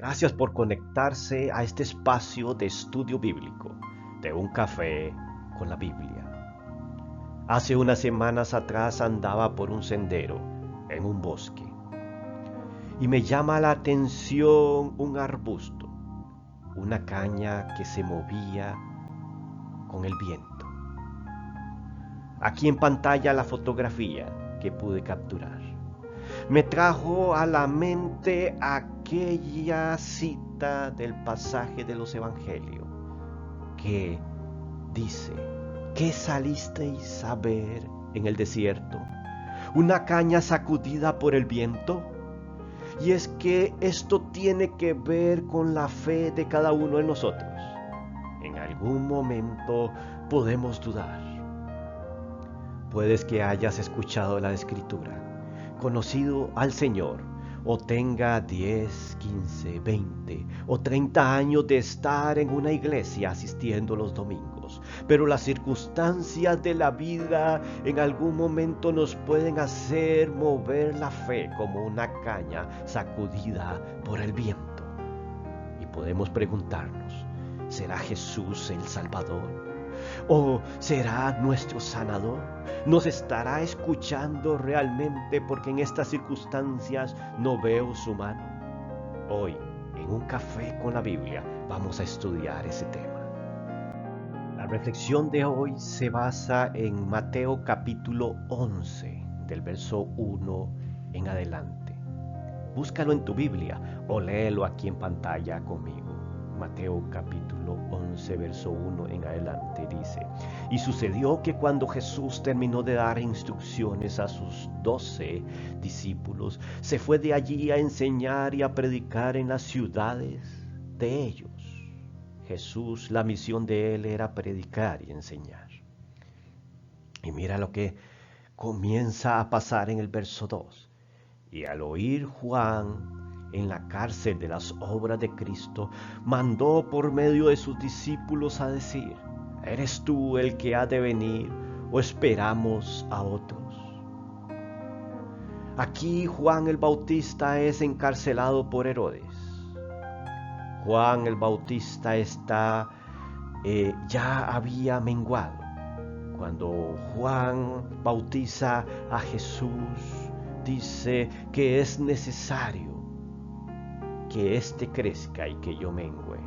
Gracias por conectarse a este espacio de estudio bíblico, de un café con la Biblia. Hace unas semanas atrás andaba por un sendero en un bosque y me llama la atención un arbusto, una caña que se movía con el viento. Aquí en pantalla la fotografía que pude capturar. Me trajo a la mente aquella cita del pasaje de los evangelios que dice: ¿qué salisteis a ver en el desierto? ¿Una caña sacudida por el viento? Y es que esto tiene que ver con la fe de cada uno de nosotros. En algún momento podemos dudar. Puedes que hayas escuchado la Escritura, conocido al Señor, o tenga 10, 15, 20 o 30 años de estar en una iglesia asistiendo los domingos. Pero las circunstancias de la vida en algún momento nos pueden hacer mover la fe como una caña sacudida por el viento. Y podemos preguntarnos: ¿será Jesús el Salvador? ¿O será nuestro sanador? ¿Nos estará escuchando realmente porque en estas circunstancias no veo su mano? Hoy, en un café con la Biblia, vamos a estudiar ese tema. La reflexión de hoy se basa en Mateo capítulo 11, del verso 1 en adelante. Búscalo en tu Biblia o léelo aquí en pantalla conmigo. Mateo capítulo 11, verso 1 en adelante dice: Y sucedió que cuando Jesús terminó de dar instrucciones a sus 12 discípulos, se fue de allí a enseñar y a predicar en las ciudades de ellos. Jesús, la misión de él era predicar y enseñar. Y mira lo que comienza a pasar en el verso 2. Y al oír Juan en la cárcel de las obras de Cristo, mandó por medio de sus discípulos a decir: ¿eres tú el que ha de venir o esperamos a otros? Aquí Juan el Bautista es encarcelado por Herodes. Juan el Bautista ya había menguado. Cuando Juan bautiza a Jesús, dice que es necesario que éste crezca y que yo mengüe,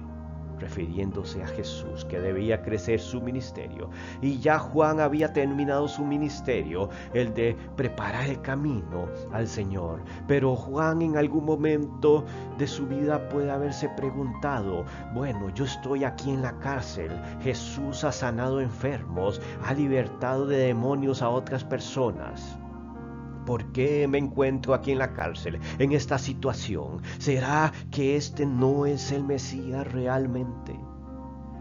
refiriéndose a Jesús, que debía crecer su ministerio. Y ya Juan había terminado su ministerio, el de preparar el camino al Señor. Pero Juan en algún momento de su vida puede haberse preguntado: bueno, yo estoy aquí en la cárcel, Jesús ha sanado enfermos, ha libertado de demonios a otras personas. ¿Por qué me encuentro aquí en la cárcel, en esta situación? ¿Será que este no es el Mesías realmente?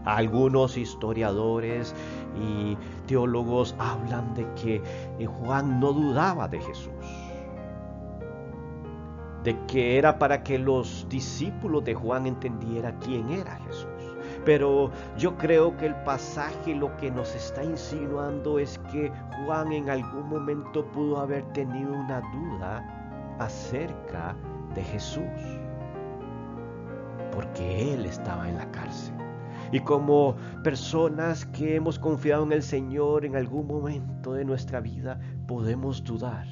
Algunos historiadores y teólogos hablan de que Juan no dudaba de Jesús, de que era para que los discípulos de Juan entendieran quién era Jesús. Pero yo creo que el pasaje lo que nos está insinuando es que Juan en algún momento pudo haber tenido una duda acerca de Jesús, porque él estaba en la cárcel. Y como personas que hemos confiado en el Señor en algún momento de nuestra vida, podemos dudar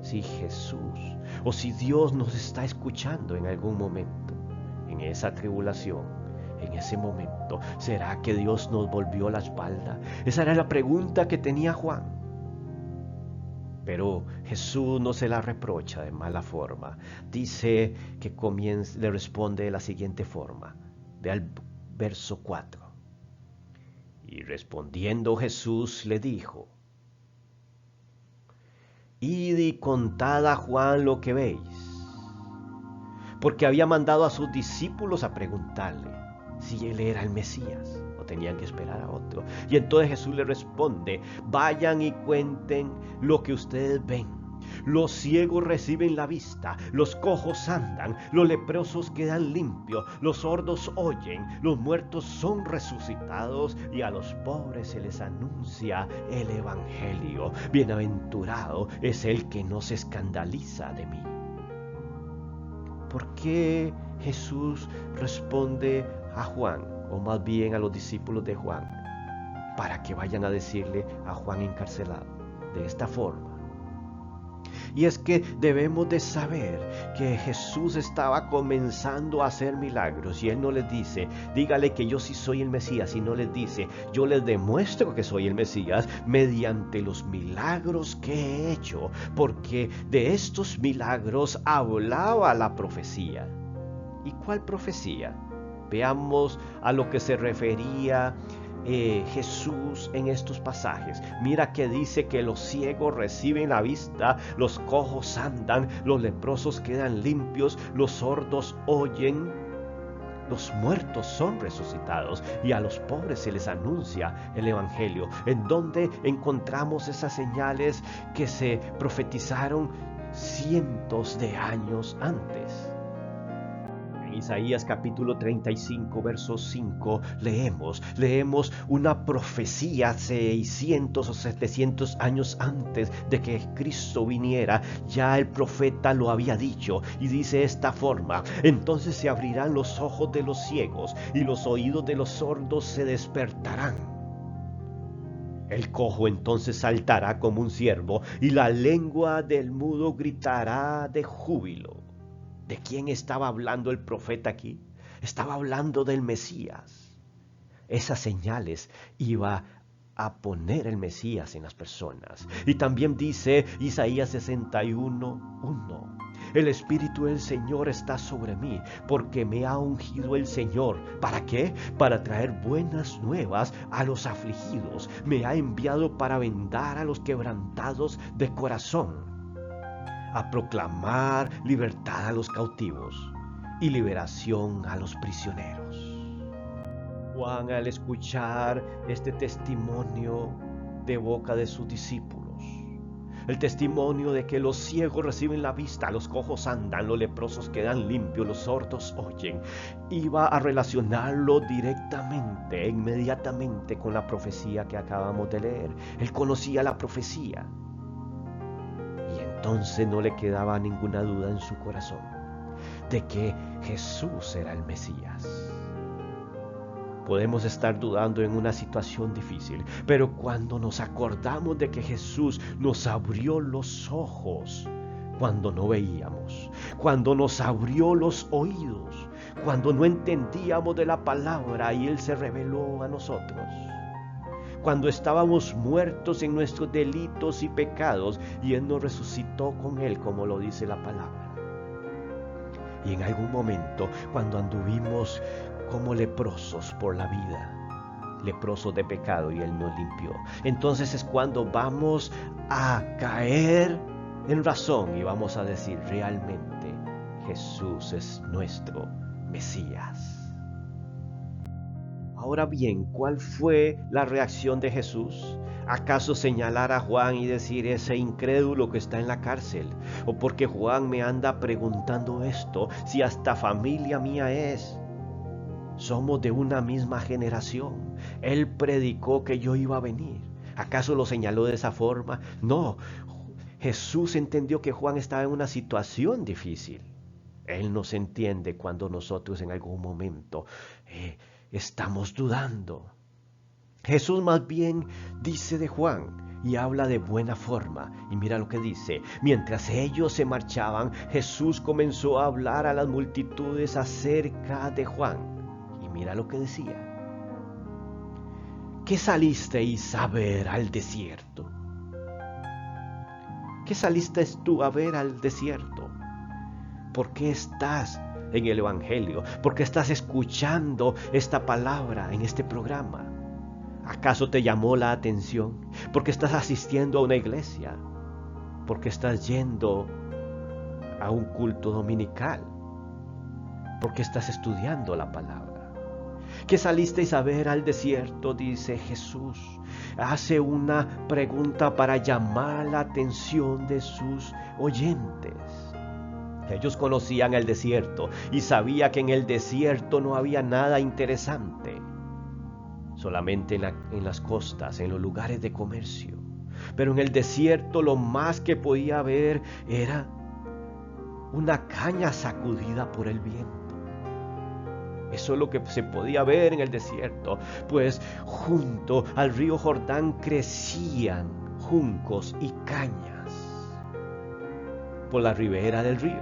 si Jesús o si Dios nos está escuchando en algún momento, en esa tribulación. En ese momento, ¿será que Dios nos volvió la espalda? Esa era la pregunta que tenía Juan. Pero Jesús no se la reprocha de mala forma. Dice que le responde de la siguiente forma. Ve al verso 4. Y respondiendo Jesús le dijo: Id y contad a Juan lo que veis. Porque había mandado a sus discípulos a preguntarle si él era el Mesías o tenían que esperar a otro. Y entonces Jesús le responde: vayan y cuenten lo que ustedes ven. Los ciegos reciben la vista, los cojos andan, los leprosos quedan limpios, los sordos oyen, los muertos son resucitados y a los pobres se les anuncia el evangelio. Bienaventurado es el que no se escandaliza de mí. ¿Por qué Jesús responde a Juan, o más bien a los discípulos de Juan, para que vayan a decirle a Juan encarcelado de esta forma. Y es que debemos de saber que Jesús estaba comenzando a hacer milagros y Él no les dice, dígale que yo sí soy el Mesías, y no les dice, yo les demuestro que soy el Mesías mediante los milagros que he hecho, porque de estos milagros hablaba la profecía. ¿Y cuál profecía? Veamos a lo que se refería Jesús en estos pasajes. Mira que dice que los ciegos reciben la vista, los cojos andan, los leprosos quedan limpios, los sordos oyen, los muertos son resucitados y a los pobres se les anuncia el Evangelio. En donde encontramos esas señales que se profetizaron cientos de años antes. Isaías capítulo 35, verso 5, leemos una profecía 600 o 700 años antes de que Cristo viniera. Ya el profeta lo había dicho y dice de esta forma: entonces se abrirán los ojos de los ciegos y los oídos de los sordos se despertarán. El cojo entonces saltará como un ciervo y la lengua del mudo gritará de júbilo. ¿De quién estaba hablando el profeta aquí? Estaba hablando del Mesías. Esas señales iba a poner el Mesías en las personas. Y también dice Isaías 61:1: el Espíritu del Señor está sobre mí, porque me ha ungido el Señor. ¿Para qué? Para traer buenas nuevas a los afligidos. Me ha enviado para vendar a los quebrantados de corazón, a proclamar libertad a los cautivos y liberación a los prisioneros. Juan, al escuchar este testimonio de boca de sus discípulos, el testimonio de que los ciegos reciben la vista, los cojos andan, los leprosos quedan limpios, los sordos oyen, iba a relacionarlo directamente, inmediatamente con la profecía que acabamos de leer. Él conocía la profecía. Entonces no le quedaba ninguna duda en su corazón de que Jesús era el Mesías. Podemos estar dudando en una situación difícil, pero cuando nos acordamos de que Jesús nos abrió los ojos cuando no veíamos, cuando nos abrió los oídos, cuando no entendíamos de la palabra y Él se reveló a nosotros, cuando estábamos muertos en nuestros delitos y pecados y Él nos resucitó con Él, como lo dice la palabra. Y en algún momento, cuando anduvimos como leprosos por la vida, leprosos de pecado, y Él nos limpió, entonces es cuando vamos a caer en razón y vamos a decir: realmente Jesús es nuestro Mesías. Ahora bien, ¿cuál fue la reacción de Jesús? ¿Acaso señalar a Juan y decir: ese incrédulo que está en la cárcel? ¿O porque Juan me anda preguntando esto, si hasta familia mía es? Somos de una misma generación. Él predicó que yo iba a venir. ¿Acaso lo señaló de esa forma? No. Jesús entendió que Juan estaba en una situación difícil. Él nos entiende cuando nosotros en algún momento estamos dudando. Jesús más bien dice de Juan y habla de buena forma. Y mira lo que dice: mientras ellos se marchaban, Jesús comenzó a hablar a las multitudes acerca de Juan. Y mira lo que decía: ¿qué salisteis a ver al desierto? ¿Qué saliste tú a ver al desierto? ¿Por qué estás en el Evangelio? ¿Por qué estás escuchando esta palabra en este programa? ¿Acaso te llamó la atención? ¿Por qué estás asistiendo a una iglesia? ¿Por qué estás yendo a un culto dominical? ¿Por qué estás estudiando la palabra? ¿Qué salisteis a ver al desierto? Dice Jesús. Hace una pregunta para llamar la atención de sus oyentes. Ellos conocían el desierto y sabían que en el desierto no había nada interesante. Solamente en las costas, en los lugares de comercio. Pero en el desierto lo más que podía haber era una caña sacudida por el viento. Eso es lo que se podía ver en el desierto, pues junto al río Jordán crecían juncos y cañas por la ribera del río.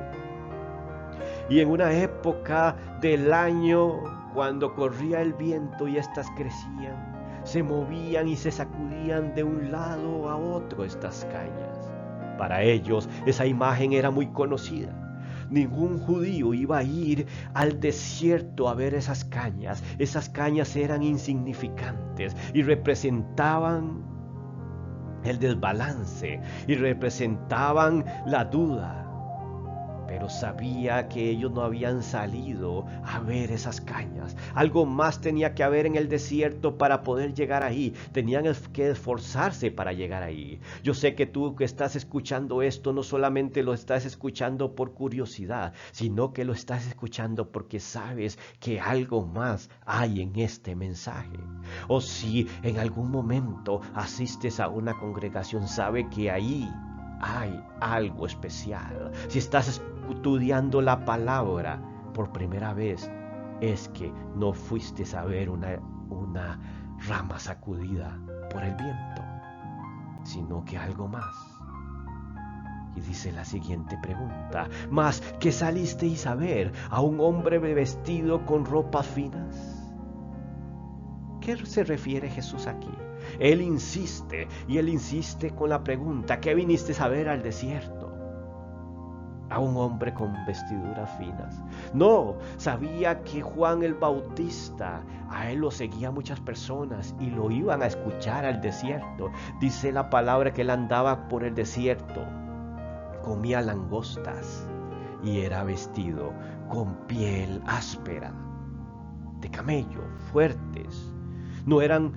Y en una época del año, cuando corría el viento y éstas crecían, se movían y se sacudían de un lado a otro estas cañas. Para ellos esa imagen era muy conocida. Ningún judío iba a ir al desierto a ver esas cañas. Esas cañas eran insignificantes y representaban el desbalance y representaban la duda. Pero sabía que ellos no habían salido a ver esas cañas. Algo más tenía que haber en el desierto para poder llegar ahí. Tenían que esforzarse para llegar ahí. Yo sé que tú que estás escuchando esto no solamente lo estás escuchando por curiosidad, sino que lo estás escuchando porque sabes que algo más hay en este mensaje. O si en algún momento asistes a una congregación, sabe que ahí hay algo especial. Si estás estudiando la palabra por primera vez, es que no fuiste a ver una rama sacudida por el viento, sino que algo más. Y dice la siguiente pregunta: ¿Mas qué salisteis a ver? ¿A un hombre vestido con ropas finas? ¿Qué se refiere Jesús aquí? Él insiste con la pregunta: ¿qué viniste a ver al desierto? ¿A un hombre con vestiduras finas? No, sabía que Juan el Bautista, a él lo seguían muchas personas y lo iban a escuchar al desierto. Dice la palabra que él andaba por el desierto, comía langostas y era vestido con piel áspera, de camello, fuertes. No eran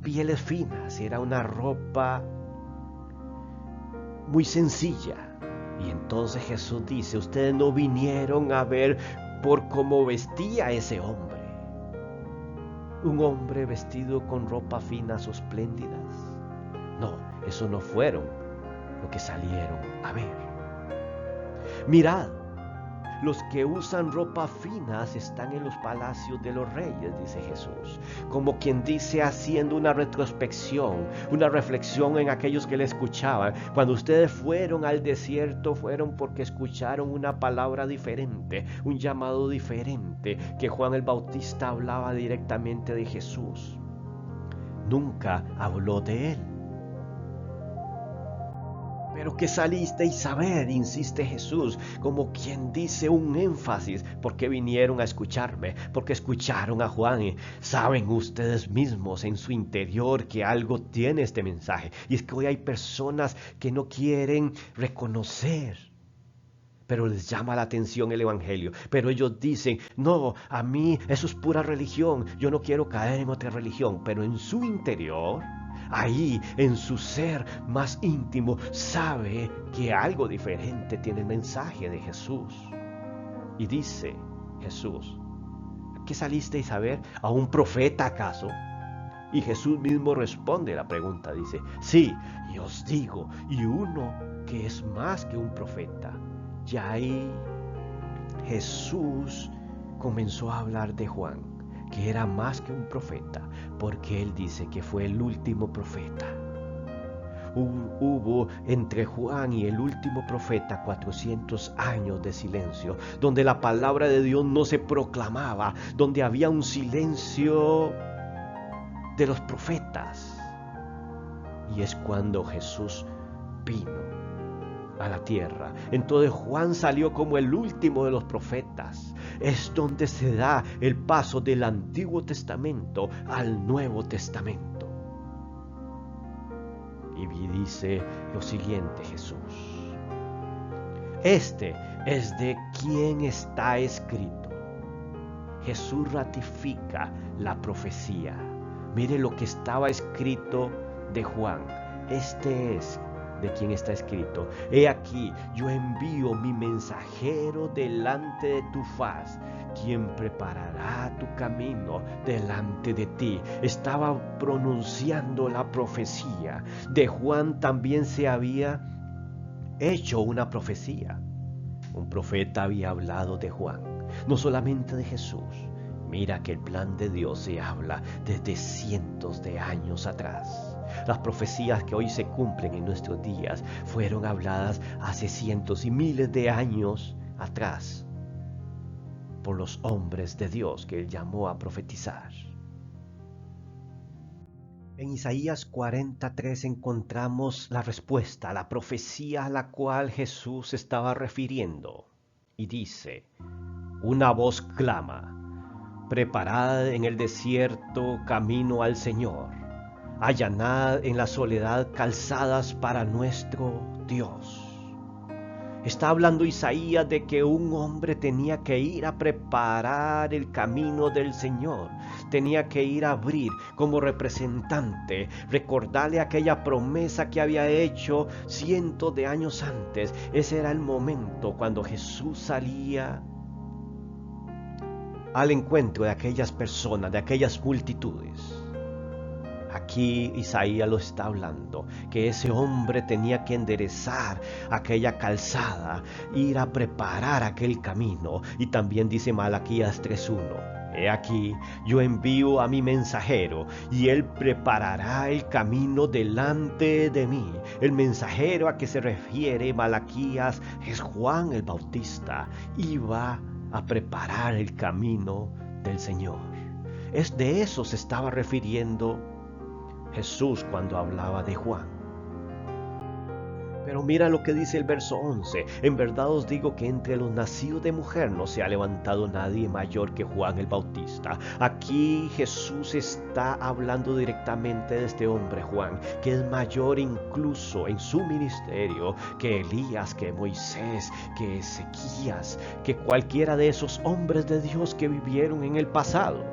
pieles finas, era una ropa muy sencilla. Y entonces Jesús dice: ustedes no vinieron a ver por cómo vestía ese hombre. Un hombre vestido con ropas finas o espléndidas. No, eso no fueron lo que salieron a ver. Mirad, los que usan ropas finas están en los palacios de los reyes, dice Jesús. Como quien dice, haciendo una retrospección, una reflexión en aquellos que le escuchaban. Cuando ustedes fueron al desierto, fueron porque escucharon una palabra diferente, un llamado diferente, que Juan el Bautista hablaba directamente de Jesús. Nunca habló de él. Pero ¿qué salisteis a ver? Insiste Jesús, como quien dice un énfasis. ¿Por qué vinieron a escucharme? Porque escucharon a Juan. Y saben ustedes mismos en su interior que algo tiene este mensaje. Y es que hoy hay personas que no quieren reconocer, pero les llama la atención el evangelio. Pero ellos dicen: no, a mí eso es pura religión, yo no quiero caer en otra religión. Pero en su interior, ahí en su ser más íntimo, sabe que algo diferente tiene el mensaje de Jesús. Y dice Jesús: ¿qué salisteis a ver? ¿A un profeta acaso? Y Jesús mismo responde la pregunta, dice: sí, y os digo, y uno que es más que un profeta. Ya ahí Jesús comenzó a hablar de Juan, que era más que un profeta, porque él dice que fue el último profeta. Hubo entre Juan y el último profeta 400 años de silencio, donde la palabra de Dios no se proclamaba, donde había un silencio de los profetas. Y es cuando Jesús vino a la tierra. Entonces Juan salió como el último de los profetas. Es donde se da el paso del Antiguo Testamento al Nuevo Testamento. Y dice lo siguiente Jesús: este es de quien está escrito. Jesús ratifica la profecía. Mire lo que estaba escrito de Juan. Este es de quien está escrito: he aquí, yo envío mi mensajero delante de tu faz, quien preparará tu camino delante de ti. Estaba pronunciando la profecía. De Juan también se había hecho una profecía. Un profeta había hablado de Juan, no solamente de Jesús. Mira que el plan de Dios se habla desde cientos de años atrás. Las profecías que hoy se cumplen en nuestros días fueron habladas hace cientos y miles de años atrás por los hombres de Dios que Él llamó a profetizar. En Isaías 43 encontramos la respuesta a la profecía a la cual Jesús se estaba refiriendo. Y dice, una voz clama, preparad en el desierto camino al Señor, allanad en la soledad calzadas para nuestro Dios. Está hablando Isaías de que un hombre tenía que ir a preparar el camino del Señor. Tenía que ir a abrir como representante, recordarle aquella promesa que había hecho cientos de años antes. Ese era el momento cuando Jesús salía al encuentro de aquellas personas, de aquellas multitudes. Aquí Isaías lo está hablando, que ese hombre tenía que enderezar aquella calzada, ir a preparar aquel camino. Y también dice Malaquías 3:1, he aquí, yo envío a mi mensajero, y él preparará el camino delante de mí. El mensajero a que se refiere Malaquías es Juan el Bautista. Iba a preparar el camino del Señor. Es de eso se estaba refiriendo Jesús cuando hablaba de Juan. Pero mira lo que dice el verso 11. En verdad os digo que entre los nacidos de mujer no se ha levantado nadie mayor que Juan el Bautista. Aquí Jesús está hablando directamente de este hombre Juan, que es mayor incluso en su ministerio que Elías, que Moisés, que Ezequías, que cualquiera de esos hombres de Dios que vivieron en el pasado.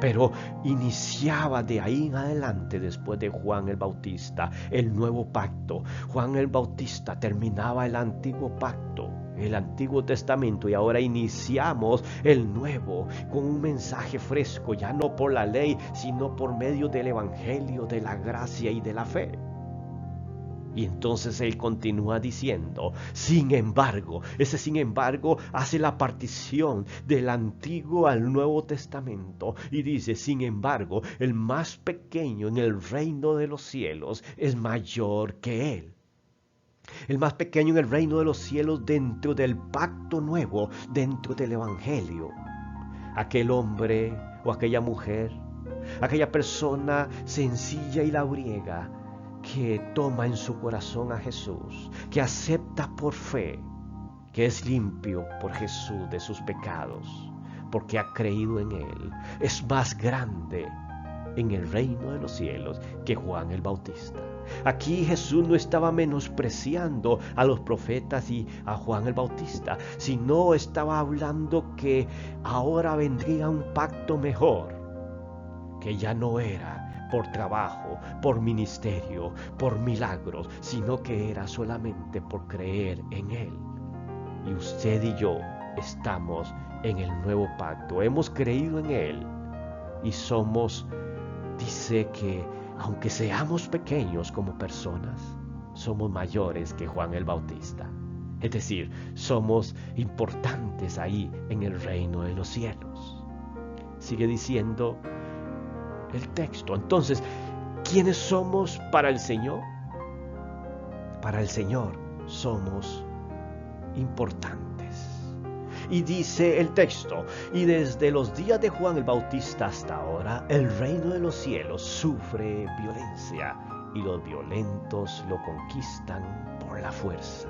Pero iniciaba de ahí en adelante, después de Juan el Bautista, el nuevo pacto. Juan el Bautista terminaba el antiguo pacto, el Antiguo Testamento, y ahora iniciamos el nuevo con un mensaje fresco, ya no por la ley, sino por medio del Evangelio, de la gracia y de la fe. Y entonces él continúa diciendo, sin embargo, ese sin embargo hace la partición del Antiguo al Nuevo Testamento y dice, sin embargo, el más pequeño en el reino de los cielos es mayor que él. El más pequeño en el reino de los cielos dentro del pacto nuevo, dentro del Evangelio. Aquel hombre o aquella mujer, aquella persona sencilla y labriega, que toma en su corazón a Jesús, que acepta por fe, que es limpio por Jesús de sus pecados, porque ha creído en Él, es más grande en el reino de los cielos que Juan el Bautista. Aquí Jesús no estaba menospreciando a los profetas y a Juan el Bautista, sino estaba hablando que ahora vendría un pacto mejor, que ya no era por trabajo, por ministerio, por milagros, sino que era solamente por creer en Él. Y usted y yo estamos en el nuevo pacto, hemos creído en Él y somos, dice que aunque seamos pequeños como personas, somos mayores que Juan el Bautista. Es decir, somos importantes ahí en el reino de los cielos. Sigue diciendo el texto. Entonces, ¿quiénes somos para el Señor? Para el Señor somos importantes. Y dice el texto, y desde los días de Juan el Bautista hasta ahora, el reino de los cielos sufre violencia, y los violentos lo conquistan por la fuerza.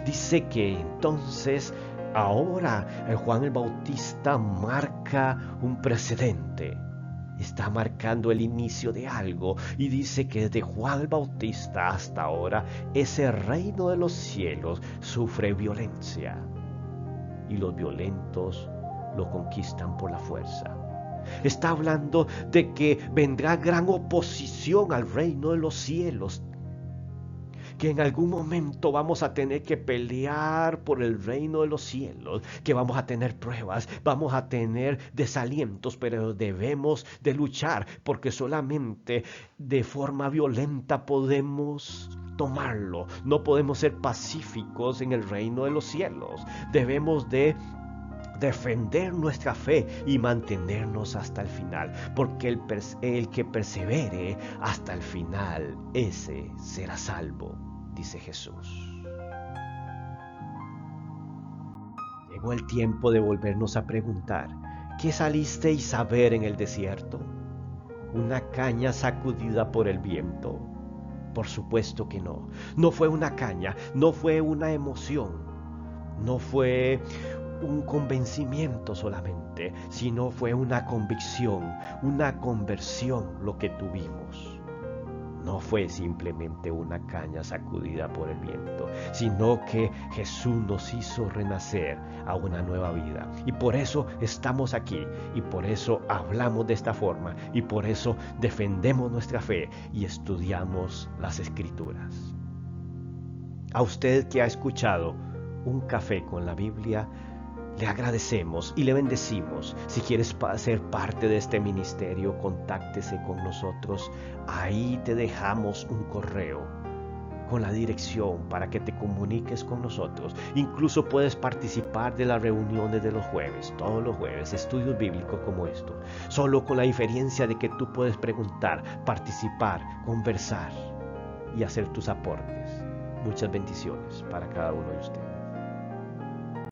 Dice que entonces, ahora el Juan el Bautista marca un precedente. Está marcando el inicio de algo y dice que desde Juan el Bautista hasta ahora ese reino de los cielos sufre violencia y los violentos lo conquistan por la fuerza. Está hablando de que vendrá gran oposición al reino de los cielos, que en algún momento vamos a tener que pelear por el reino de los cielos, que vamos a tener pruebas, vamos a tener desalientos, pero debemos de luchar, porque solamente de forma violenta podemos tomarlo. No podemos ser pacíficos en el reino de los cielos. Debemos de defender nuestra fe y mantenernos hasta el final, porque el que persevere hasta el final, ese será salvo, dice Jesús. Llegó el tiempo de volvernos a preguntar, ¿qué salisteis a ver en el desierto? ¿Una caña sacudida por el viento? Por supuesto que no. No fue una caña, no fue una emoción, no fue un convencimiento solamente, sino fue una convicción, una conversión lo que tuvimos. No fue simplemente una caña sacudida por el viento, sino que Jesús nos hizo renacer a una nueva vida. Y por eso estamos aquí, y por eso hablamos de esta forma, y por eso defendemos nuestra fe y estudiamos las Escrituras. A usted que ha escuchado Un Café con la Biblia, le agradecemos y le bendecimos. Si quieres ser parte de este ministerio, contáctese con nosotros. Ahí te dejamos un correo con la dirección para que te comuniques con nosotros. Incluso puedes participar de las reuniones de los jueves, todos los jueves, estudios bíblicos como esto. Solo con la diferencia de que tú puedes preguntar, participar, conversar y hacer tus aportes. Muchas bendiciones para cada uno de ustedes.